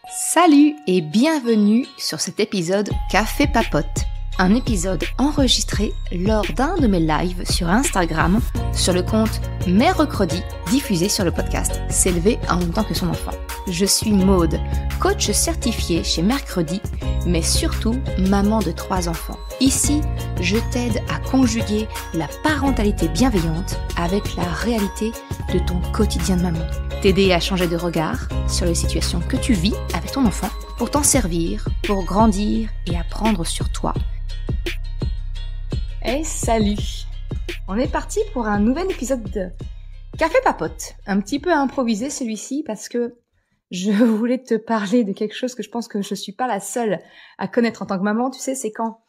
Salut et bienvenue sur cet épisode Café Papote, un épisode enregistré lors d'un de mes lives sur Instagram sur le compte Mercredi, diffusé sur le podcast S'élever en même temps que son enfant. Je suis Maude, coach certifié chez Mercredi, mais surtout maman de 3 enfants. Ici, je t'aide à conjuguer la parentalité bienveillante avec la réalité de ton quotidien de maman. T'aider à changer de regard sur les situations que tu vis avec ton enfant pour t'en servir, pour grandir et apprendre sur toi. Hey, salut! On est parti pour un nouvel épisode de Café Papote. Un petit peu improvisé celui-ci parce que je voulais te parler de quelque chose que je pense que je suis pas la seule à connaître en tant que maman. Tu sais, c'est quand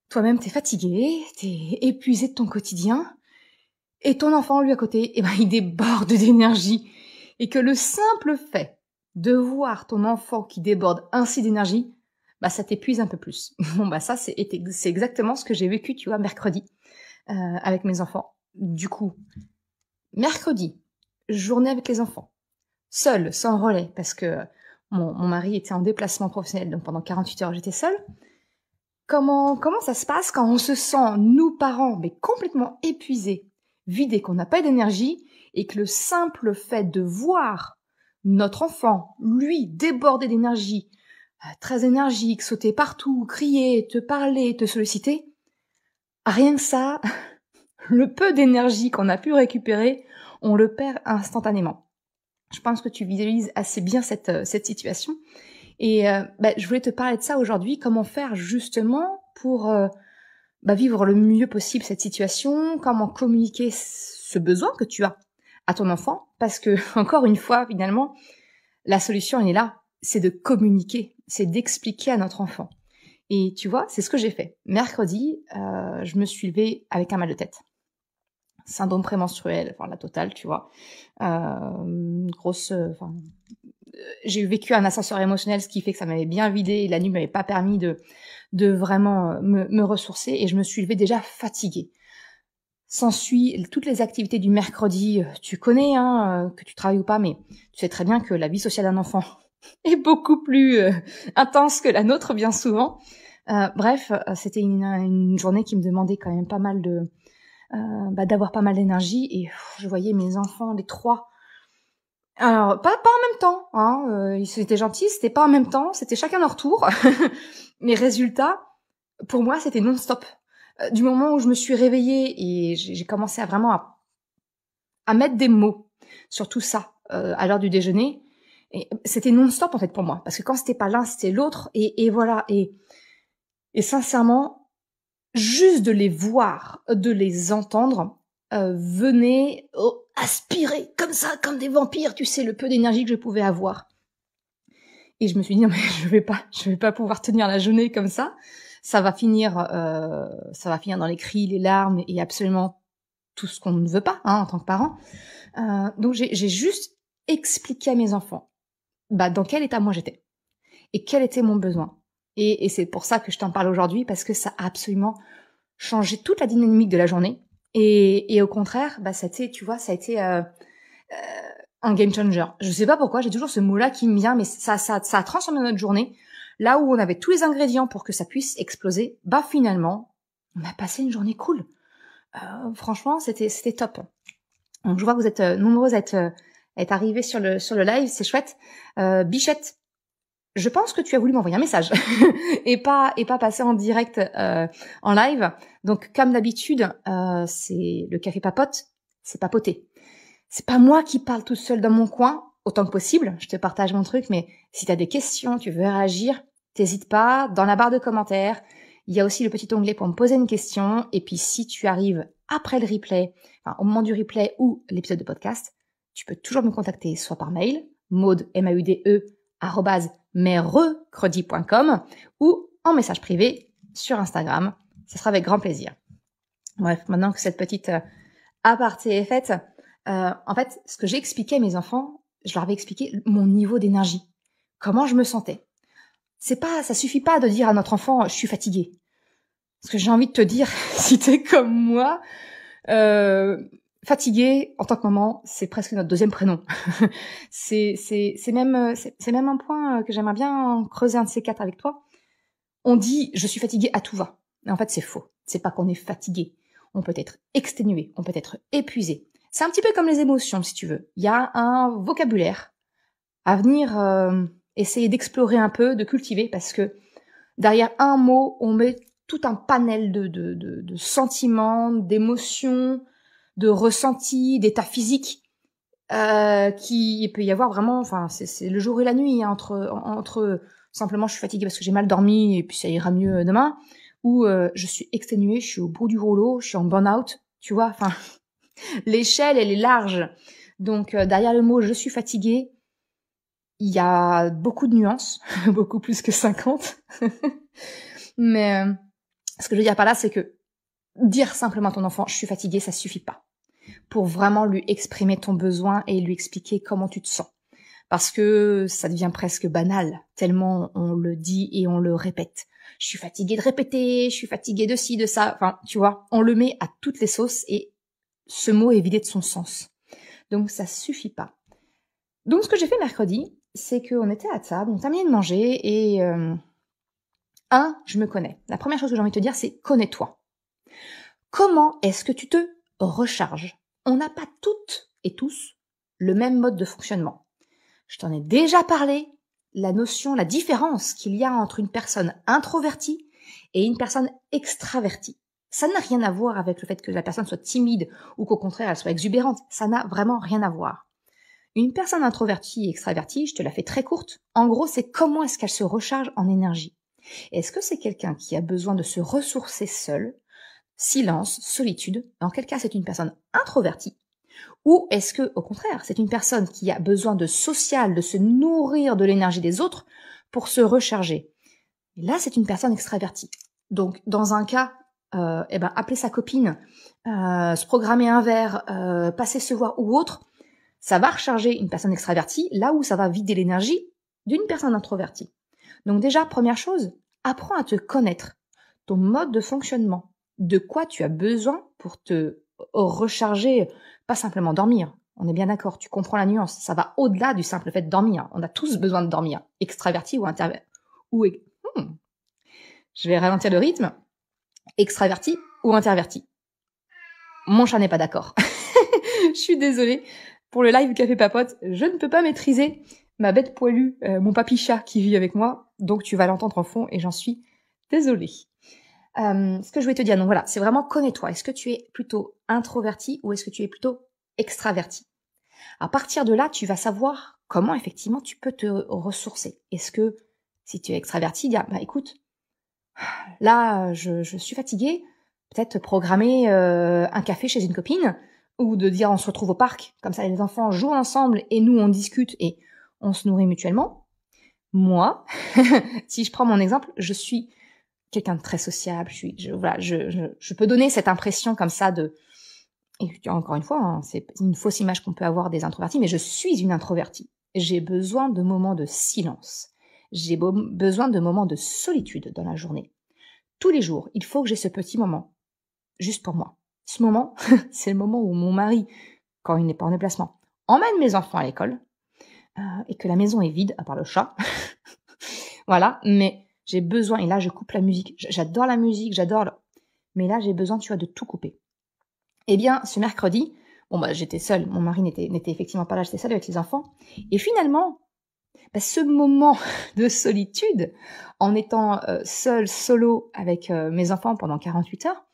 toi-même t'es fatiguée, t'es épuisée de ton quotidien et ton enfant, lui à côté, il déborde d'énergie. Et que le simple fait de voir ton enfant qui déborde ainsi d'énergie, ça t'épuise un peu plus. Ça, c'est exactement ce que j'ai vécu, tu vois, mercredi, avec mes enfants. Du coup, mercredi, journée avec les enfants, seule, sans relais, parce que mon mari était en déplacement professionnel, donc pendant 48 heures, j'étais seule. Comment ça se passe quand on se sent, nous parents, mais complètement épuisés, vidés, qu'on n'a pas d'énergie, et que le simple fait de voir notre enfant, lui, déborder d'énergie, très énergique, sauter partout, crier, te parler, te solliciter, rien que ça, le peu d'énergie qu'on a pu récupérer, on le perd instantanément. Je pense que tu visualises assez bien cette situation. Et je voulais te parler de ça aujourd'hui, comment faire justement pour vivre le mieux possible cette situation, comment communiquer ce besoin que tu as à ton enfant, parce que, encore une fois, finalement, la solution, elle est là, c'est de communiquer, c'est d'expliquer à notre enfant. Et tu vois, c'est ce que j'ai fait. Mercredi, je me suis levée avec un mal de tête. Syndrome prémenstruel, la totale, tu vois. J'ai vécu un ascenseur émotionnel, ce qui fait que ça m'avait bien vidé, et la nuit m'avait pas permis de vraiment me ressourcer, et je me suis levée déjà fatiguée. S'ensuit toutes les activités du mercredi, tu connais, que tu travailles ou pas, mais tu sais très bien que la vie sociale d'un enfant est beaucoup plus intense que la nôtre, bien souvent. C'était une journée qui me demandait quand même pas mal d'avoir pas mal d'énergie, et je voyais mes enfants, les 3. Alors, pas en même temps, ils étaient gentils, c'était pas en même temps, c'était chacun leur tour. Mais résultat, pour moi, c'était non-stop. Du moment où je me suis réveillée et j'ai commencé à mettre des mots sur tout ça à l'heure du déjeuner, et c'était non-stop en fait pour moi, parce que quand c'était pas l'un, c'était l'autre, et voilà. Et sincèrement, juste de les voir, de les entendre, venait aspirer comme ça, comme des vampires, tu sais, le peu d'énergie que je pouvais avoir. Et je me suis dit non mais je vais pas pouvoir tenir la journée comme ça. Ça va finir dans les cris, les larmes et absolument tout ce qu'on ne veut pas en tant que parent. Donc j'ai juste expliqué à mes enfants dans quel état moi j'étais et quel était mon besoin. Et c'est pour ça que je t'en parle aujourd'hui, parce que ça a absolument changé toute la dynamique de la journée. Et au contraire, ça a été un game changer. Je sais pas pourquoi, j'ai toujours ce mot-là qui me vient, mais ça a transformé notre journée. Là où on avait tous les ingrédients pour que ça puisse exploser, finalement, on a passé une journée cool. Franchement, c'était top. Donc, je vois que vous êtes nombreuses à être arrivées sur le live, c'est chouette. Bichette, je pense que tu as voulu m'envoyer un message et pas passer en direct en live. Donc, comme d'habitude, c'est le café papote, c'est papoter. C'est pas moi qui parle toute seule dans mon coin, autant que possible. Je te partage mon truc, mais si tu as des questions, tu veux réagir, t'hésites pas. Dans la barre de commentaires, il y a aussi le petit onglet pour me poser une question. Et puis, si tu arrives après le replay, au moment du replay ou l'épisode de podcast, tu peux toujours me contacter soit par mail, maude, M-A-U-D-E, @mercredi.com, ou en message privé sur Instagram. Ce sera avec grand plaisir. Bref, maintenant que cette petite aparté est faite, en fait, ce que j'ai expliqué à mes enfants, je leur avais expliqué mon niveau d'énergie, comment je me sentais. Ça suffit pas de dire à notre enfant, je suis fatiguée. Parce que j'ai envie de te dire, si t'es comme moi, fatiguée, en tant que maman, c'est presque notre deuxième prénom. C'est même un point que j'aimerais bien creuser un de ces quatre avec toi. On dit « je suis fatiguée à tout va ». Mais en fait, c'est faux. C'est pas qu'on est fatigué. On peut être exténué, on peut être épuisé. C'est un petit peu comme les émotions, si tu veux. Il y a un vocabulaire à venir essayer d'explorer un peu, de cultiver, parce que derrière un mot, on met tout un panel de sentiments, d'émotions, de ressentis, d'états physiques, qui peut y avoir vraiment, enfin, c'est le jour et la nuit, hein, entre simplement je suis fatiguée parce que j'ai mal dormi et puis ça ira mieux demain, ou je suis exténuée, je suis au bout du rouleau, je suis en burn-out, tu vois, enfin, l'échelle, elle est large. Donc, derrière le mot « je suis fatiguée », il y a beaucoup de nuances, beaucoup plus que 50. Mais ce que je veux dire par là, c'est que dire simplement à ton enfant « je suis fatiguée », ça suffit pas pour vraiment lui exprimer ton besoin et lui expliquer comment tu te sens. Parce que ça devient presque banal, tellement on le dit et on le répète. Je suis fatiguée de répéter, je suis fatiguée de ci, de ça. Enfin, tu vois, on le met à toutes les sauces et ce mot est vidé de son sens. Donc ça suffit pas. Donc ce que j'ai fait mercredi, c'est qu'on était à table, on terminait de manger et je me connais. La première chose que j'ai envie de te dire, c'est connais-toi. Comment est-ce que tu te recharges? On n'a pas toutes et tous le même mode de fonctionnement. Je t'en ai déjà parlé, la différence qu'il y a entre une personne introvertie et une personne extravertie. Ça n'a rien à voir avec le fait que la personne soit timide ou qu'au contraire elle soit exubérante. Ça n'a vraiment rien à voir. Une personne introvertie et extravertie, je te la fais très courte. En gros, c'est comment est-ce qu'elle se recharge en énergie. Est-ce que c'est quelqu'un qui a besoin de se ressourcer seul, silence, solitude? Dans quel cas c'est une personne introvertie? Ou est-ce que, au contraire, c'est une personne qui a besoin de social, de se nourrir de l'énergie des autres pour se recharger? Et là, c'est une personne extravertie. Donc, dans un cas, appeler sa copine, se programmer un verre, passer se voir ou autre, ça va recharger une personne extravertie, là où ça va vider l'énergie d'une personne introvertie. Donc déjà, première chose, apprends à te connaître, ton mode de fonctionnement, de quoi tu as besoin pour te recharger, pas simplement dormir. On est bien d'accord, tu comprends la nuance, ça va au-delà du simple fait de dormir. On a tous besoin de dormir, extraverti ou introverti. Je vais ralentir le rythme. Extraverti ou introverti. Mon chat n'est pas d'accord. Je suis désolée. Pour le live Café Papote, je ne peux pas maîtriser ma bête poilue, mon papy chat qui vit avec moi. Donc tu vas l'entendre en fond et j'en suis désolée. Ce que je voulais te dire, donc voilà, c'est vraiment connais-toi. Est-ce que tu es plutôt introverti ou est-ce que tu es plutôt extraverti? À partir de là, tu vas savoir comment effectivement tu peux te ressourcer. Est-ce que si tu es extraverti, dire bah écoute, là je suis fatiguée, peut-être programmer un café chez une copine ou de dire on se retrouve au parc, comme ça les enfants jouent ensemble et nous on discute et on se nourrit mutuellement. Moi, si je prends mon exemple, je suis quelqu'un de très sociable, je peux donner cette impression comme ça de, et encore une fois, hein, c'est une fausse image qu'on peut avoir des introvertis, mais je suis une introvertie. J'ai besoin de moments de silence. J'ai besoin de moments de solitude dans la journée. Tous les jours, il faut que j'ai ce petit moment, juste pour moi. Ce moment, c'est le moment où mon mari, quand il n'est pas en déplacement, emmène mes enfants à l'école et que la maison est vide, à part le chat. Voilà, mais j'ai besoin, et là je coupe la musique. J'adore la musique, mais là j'ai besoin, tu vois, de tout couper. Eh bien, ce mercredi, j'étais seule, mon mari n'était effectivement pas là, j'étais seule avec les enfants. Et finalement, ce moment de solitude, en étant seule, solo avec mes enfants pendant 48 heures,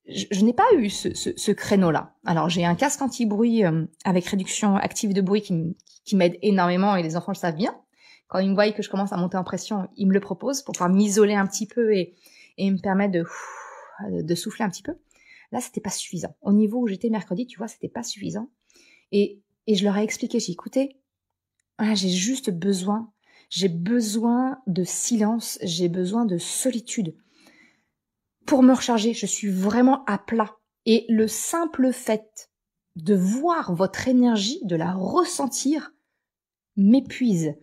je n'ai pas eu ce créneau-là. Alors, j'ai un casque anti-bruit avec réduction active de bruit qui m'aide énormément et les enfants le savent bien. Quand ils me voient que je commence à monter en pression, ils me le proposent pour pouvoir m'isoler un petit peu et me permettre de souffler un petit peu. Là, c'était pas suffisant. Au niveau où j'étais mercredi, tu vois, c'était pas suffisant. Et je leur ai expliqué, j'ai écouté, j'ai juste besoin de silence, j'ai besoin de solitude. Pour me recharger, je suis vraiment à plat. Et le simple fait de voir votre énergie, de la ressentir, m'épuise.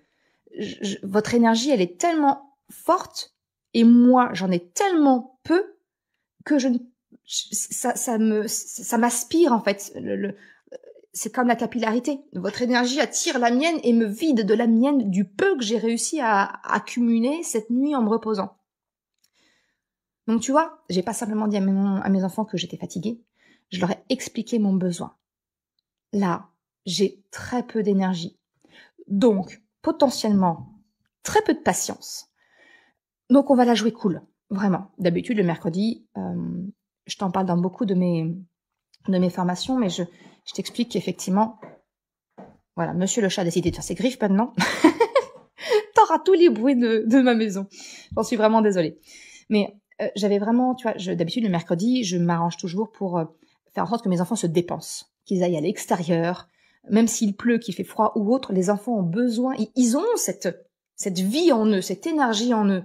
Votre énergie, elle est tellement forte, et moi, j'en ai tellement peu, que ça m'aspire en fait. C'est comme la capillarité. Votre énergie attire la mienne et me vide de la mienne du peu que j'ai réussi à accumuler cette nuit en me reposant. Donc tu vois, j'ai pas simplement dit à mes enfants que j'étais fatiguée, je leur ai expliqué mon besoin. Là, j'ai très peu d'énergie. Donc, potentiellement, très peu de patience. Donc on va la jouer cool, vraiment. D'habitude, le mercredi, je t'en parle dans beaucoup de mes formations, mais je t'explique qu'effectivement, voilà, monsieur le chat a décidé de faire ses griffes maintenant. T'auras tous les bruits de ma maison. J'en suis vraiment désolée. Mais j'avais vraiment, tu vois, d'habitude, le mercredi, je m'arrange toujours pour faire en sorte que mes enfants se dépensent, qu'ils aillent à l'extérieur, même s'il pleut, qu'il fait froid ou autre, les enfants ont besoin, ils ont cette vie en eux, cette énergie en eux,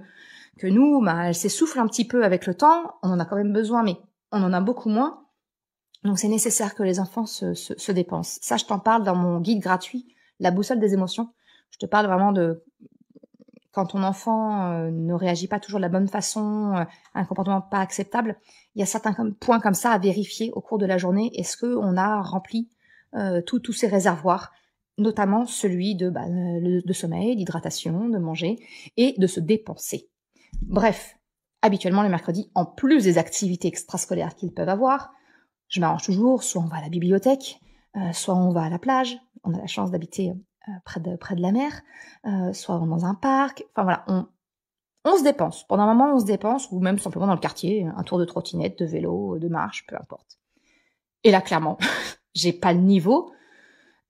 que nous, bah, elle s'essouffle un petit peu avec le temps, on en a quand même besoin, mais on en a beaucoup moins. Donc c'est nécessaire que les enfants se dépensent. Ça, je t'en parle dans mon guide gratuit, La boussole des émotions. Je te parle vraiment de quand ton enfant ne réagit pas toujours de la bonne façon, un comportement pas acceptable, il y a certains points comme ça à vérifier au cours de la journée. Est-ce qu'on a rempli tous ces réservoirs, notamment celui de sommeil, d'hydratation, de manger et de se dépenser. Bref, habituellement le mercredi, en plus des activités extrascolaires qu'ils peuvent avoir, je m'arrange toujours, soit on va à la bibliothèque, soit on va à la plage, on a la chance d'habiter près de la mer, soit dans un parc, enfin voilà, on se dépense. Pendant un moment, on se dépense, ou même simplement dans le quartier, un tour de trottinette, de vélo, de marche, peu importe. Et là, clairement, j'ai pas le niveau,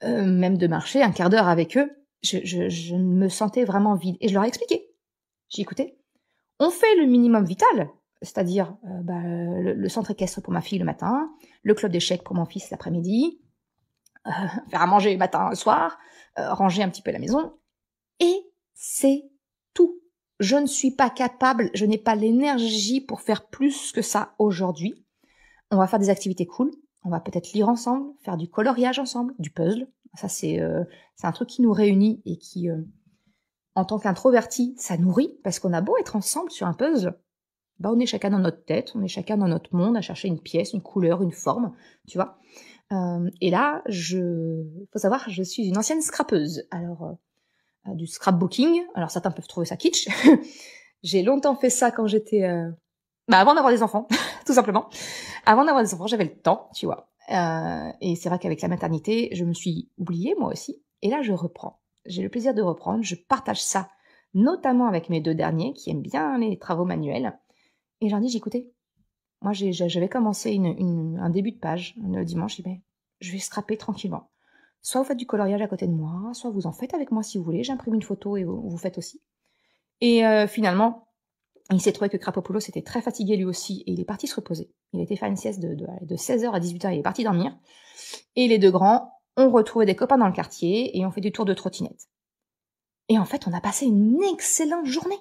même de marcher un quart d'heure avec eux, je me sentais vraiment vide. Et je leur ai expliqué. J'ai dit, écoutez, on fait le minimum vital, c'est-à-dire le centre équestre pour ma fille le matin, le club d'échecs pour mon fils l'après-midi, faire à manger le matin, le soir, ranger un petit peu la maison, et c'est tout. Je ne suis pas capable, je n'ai pas l'énergie pour faire plus que ça aujourd'hui. On va faire des activités cool, on va peut-être lire ensemble, faire du coloriage ensemble, du puzzle. Ça, c'est un truc qui nous réunit et qui, en tant qu'introverti, ça nourrit, parce qu'on a beau être ensemble sur un puzzle, bah on est chacun dans notre tête, on est chacun dans notre monde à chercher une pièce, une couleur, une forme, tu vois. Et là, faut savoir, je suis une ancienne scrapeuse. Alors, du scrapbooking. Alors certains peuvent trouver ça kitsch. J'ai longtemps fait ça quand j'étais... avant d'avoir des enfants, tout simplement. Avant d'avoir des enfants, j'avais le temps, tu vois. Et c'est vrai qu'avec la maternité, je me suis oubliée, moi aussi. Et là, je reprends. J'ai le plaisir de reprendre. Je partage ça, notamment avec mes 2 derniers, qui aiment bien les travaux manuels. Et j'en dis, écoutez, moi, j'avais commencé un début de page le dimanche. Je vais scraper tranquillement. Soit vous faites du coloriage à côté de moi, soit vous en faites avec moi si vous voulez. J'imprime une photo et vous faites aussi. Et finalement, il s'est trouvé que Krapopoulos était très fatigué lui aussi et il est parti se reposer. Il a été faire une sieste de 16h à 18h, il est parti dormir. Et les 2 grands ont retrouvé des copains dans le quartier et ont fait du tour de trottinette. Et en fait, on a passé une excellente journée.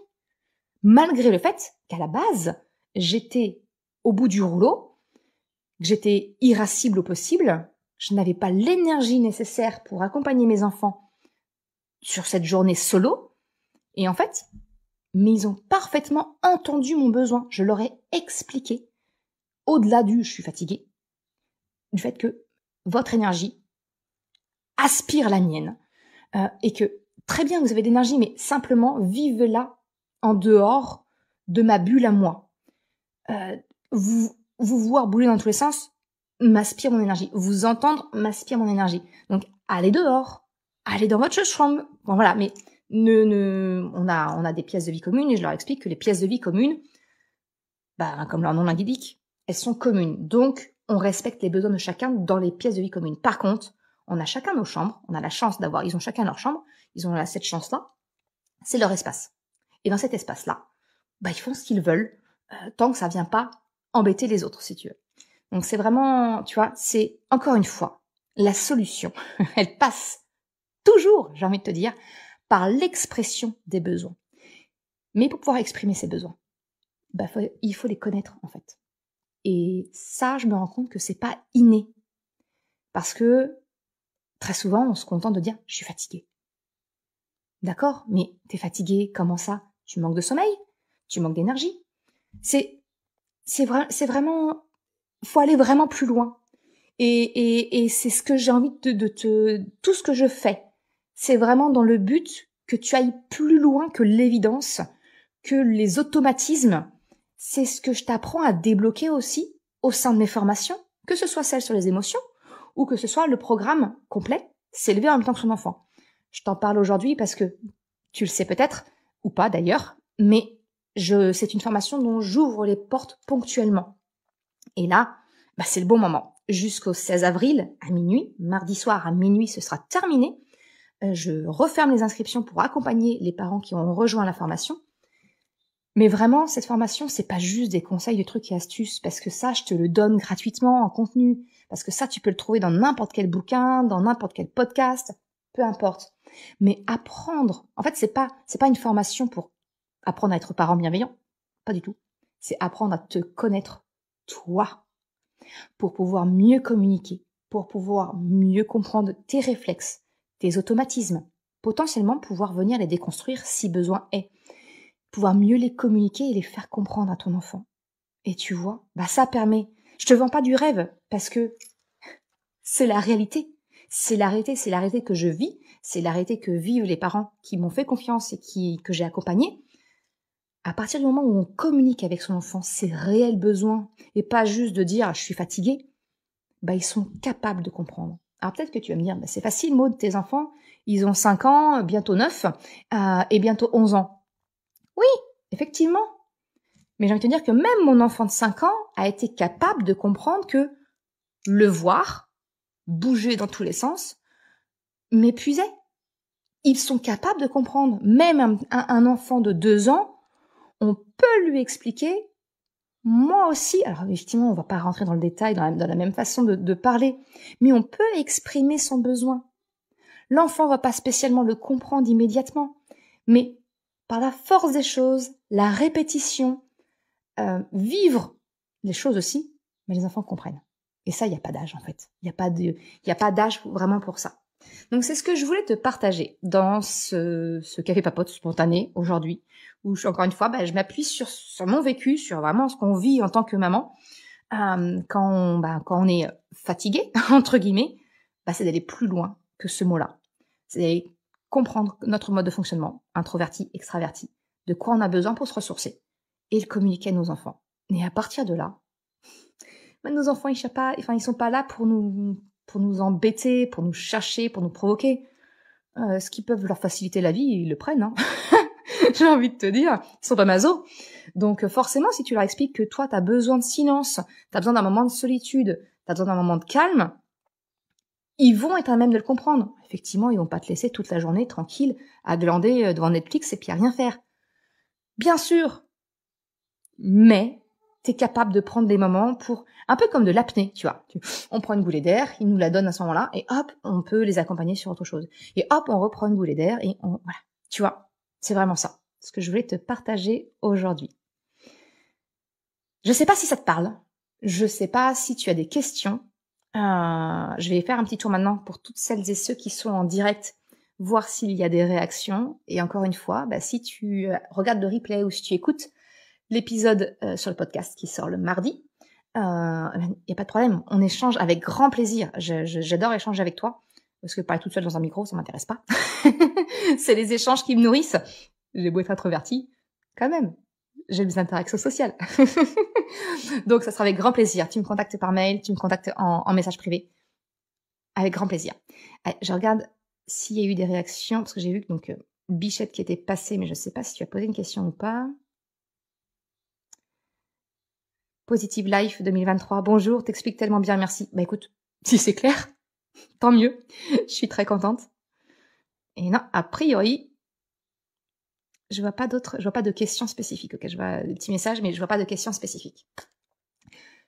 Malgré le fait qu'à la base, j'étais au bout du rouleau, que j'étais irascible au possible, je n'avais pas l'énergie nécessaire pour accompagner mes enfants sur cette journée solo. Et en fait, mais ils ont parfaitement entendu mon besoin. Je leur ai expliqué, au-delà du je suis fatiguée, du fait que votre énergie aspire la mienne. Et que très bien, vous avez de l'énergie, mais simplement vivez-la en dehors de ma bulle à moi. Vous voir bouler dans tous les sens m'aspire mon énergie. Vous entendre m'aspire mon énergie. Donc, allez dehors. Allez dans votre chambre. Bon, voilà, mais on a des pièces de vie communes et je leur explique que les pièces de vie communes, comme leur nom l'indique, elles sont communes. Donc, on respecte les besoins de chacun dans les pièces de vie communes. Par contre, on a chacun nos chambres. On a la chance ils ont chacun leur chambre. Ils ont cette chance-là. C'est leur espace. Et dans cet espace-là, ils font ce qu'ils veulent, tant que ça vient pas embêter les autres, si tu veux. Donc c'est vraiment, tu vois, c'est encore une fois, la solution, elle passe toujours, j'ai envie de te dire, par l'expression des besoins. Mais pour pouvoir exprimer ces besoins, il faut les connaître, en fait. Et ça, je me rends compte que c'est pas inné. Parce que, très souvent, on se contente de dire « je suis fatiguée ». D'accord, mais t'es fatiguée, comment ça? Tu manques de sommeil? Tu manques d'énergie? C'est vraiment faut aller vraiment plus loin. Et c'est ce que j'ai envie tout ce que je fais, c'est vraiment dans le but que tu ailles plus loin que l'évidence, que les automatismes. C'est ce que je t'apprends à débloquer aussi au sein de mes formations, que ce soit celle sur les émotions ou que ce soit le programme complet, s'élever en même temps que son enfant. Je t'en parle aujourd'hui parce que tu le sais peut-être, ou pas d'ailleurs, mais c'est une formation dont j'ouvre les portes ponctuellement. Et là, c'est le bon moment. Jusqu'au 16 avril à minuit, mardi soir à minuit, ce sera terminé. Je referme les inscriptions pour accompagner les parents qui ont rejoint la formation. Mais vraiment, cette formation, c'est pas juste des conseils, des trucs et astuces, parce que ça, je te le donne gratuitement en contenu, parce que ça, tu peux le trouver dans n'importe quel bouquin, dans n'importe quel podcast, peu importe. Mais apprendre, en fait, c'est pas une formation pour apprendre à être parent bienveillant, pas du tout. C'est apprendre à te connaître, toi, pour pouvoir mieux communiquer, pour pouvoir mieux comprendre tes réflexes, tes automatismes, potentiellement pouvoir venir les déconstruire si besoin est. Pouvoir mieux les communiquer et les faire comprendre à ton enfant. Et tu vois, ça permet. Je te vends pas du rêve parce que c'est la réalité. C'est la réalité que je vis, c'est la réalité que vivent les parents qui m'ont fait confiance et que j'ai accompagné. À partir du moment où on communique avec son enfant ses réels besoins et pas juste de dire je suis fatiguée, ils sont capables de comprendre. Alors peut-être que tu vas me dire, c'est facile Maud, tes enfants, ils ont 5 ans, bientôt 9 et bientôt 11 ans. Oui, effectivement. Mais j'ai envie de te dire que même mon enfant de 5 ans a été capable de comprendre que le voir, bouger dans tous les sens, m'épuisait. Ils sont capables de comprendre. Même un enfant de 2 ans, on peut lui expliquer, moi aussi, alors effectivement, on va pas rentrer dans le détail, dans la même façon de parler, mais on peut exprimer son besoin. L'enfant va pas spécialement le comprendre immédiatement, mais par la force des choses, la répétition, vivre les choses aussi, mais les enfants comprennent. Et ça, il n'y a pas d'âge en fait. Il n'y a pas d'âge vraiment pour ça. Donc c'est ce que je voulais te partager dans ce café papote spontané aujourd'hui, où encore une fois, je m'appuie sur mon vécu, sur vraiment ce qu'on vit en tant que maman. Quand on est fatigué, entre guillemets, c'est d'aller plus loin que ce mot-là. C'est d'aller comprendre notre mode de fonctionnement, introverti, extraverti, de quoi on a besoin pour se ressourcer, et le communiquer à nos enfants. Et à partir de là, nos enfants, ils sont pas là pour nous embêter, pour nous chercher, pour nous provoquer. Ce qui peut leur faciliter la vie, ils le prennent. Hein. J'ai envie de te dire, ils sont pas masos. Donc forcément, si tu leur expliques que toi, tu as besoin de silence, tu as besoin d'un moment de solitude, tu as besoin d'un moment de calme, ils vont être à même de le comprendre. Effectivement, ils vont pas te laisser toute la journée tranquille à glander devant Netflix et puis à rien faire. Bien sûr, mais t'es capable de prendre des moments pour, un peu comme de l'apnée, tu vois. On prend une goulée d'air, ils nous la donnent à ce moment-là, et hop, on peut les accompagner sur autre chose. Et hop, on reprend une goulée d'air, et voilà. Tu vois, c'est vraiment ça, ce que je voulais te partager aujourd'hui. Je sais pas si ça te parle, je sais pas si tu as des questions. Je vais faire un petit tour maintenant pour toutes celles et ceux qui sont en direct, voir s'il y a des réactions. Et encore une fois, si tu regardes le replay ou si tu écoutes l'épisode sur le podcast qui sort le mardi, y a pas de problème, on échange avec grand plaisir. J'adore échanger avec toi, parce que parler toute seule dans un micro, ça m'intéresse pas. C'est les échanges qui me nourrissent. J'ai beau être introvertie, quand même, j'ai des interactions sociales. Donc ça sera avec grand plaisir. Tu me contactes par mail, tu me contactes en message privé. Avec grand plaisir. Allez, je regarde s'il y a eu des réactions, parce que j'ai vu que donc Bichette qui était passée, mais je sais pas si tu as posé une question ou pas. Positive Life 2023, bonjour, t'expliques tellement bien, merci. Écoute, si c'est clair, tant mieux, je suis très contente. Et non, a priori, je vois pas de questions spécifiques. Ok, je vois des petits messages, mais je vois pas de questions spécifiques.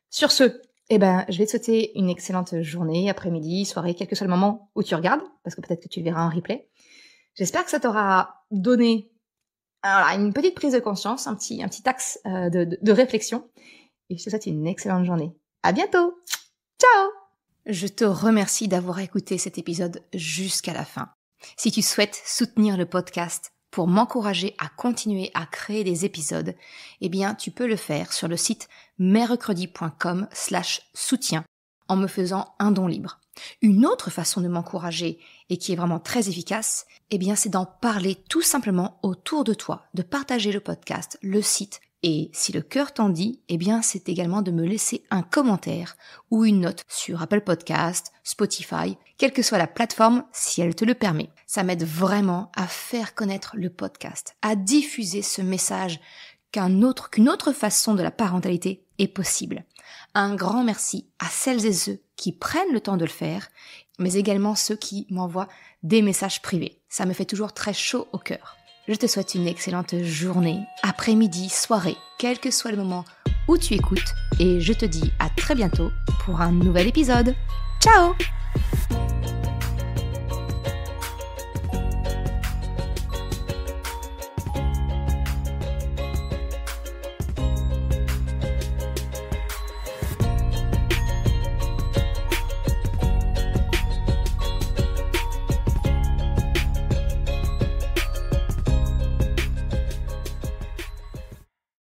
Sur ce, je vais te souhaiter une excellente journée, après-midi, soirée, quel que soit le moment où tu regardes, parce que peut-être que tu le verras en replay. J'espère que ça t'aura donné une petite prise de conscience, un petit axe de réflexion. Et je te souhaite une excellente journée. À bientôt. Ciao. Je te remercie d'avoir écouté cet épisode jusqu'à la fin. Si tu souhaites soutenir le podcast pour m'encourager à continuer à créer des épisodes, eh bien, tu peux le faire sur le site mercredi.com/soutien en me faisant un don libre. Une autre façon de m'encourager et qui est vraiment très efficace, eh bien, c'est d'en parler tout simplement autour de toi, de partager le podcast, le site. Et si le cœur t'en dit, eh bien, c'est également de me laisser un commentaire ou une note sur Apple Podcast, Spotify, quelle que soit la plateforme, si elle te le permet. Ça m'aide vraiment à faire connaître le podcast, à diffuser ce message qu'une autre façon de la parentalité est possible. Un grand merci à celles et ceux qui prennent le temps de le faire, mais également ceux qui m'envoient des messages privés. Ça me fait toujours très chaud au cœur. Je te souhaite une excellente journée, après-midi, soirée, quel que soit le moment où tu écoutes, et je te dis à très bientôt pour un nouvel épisode. Ciao!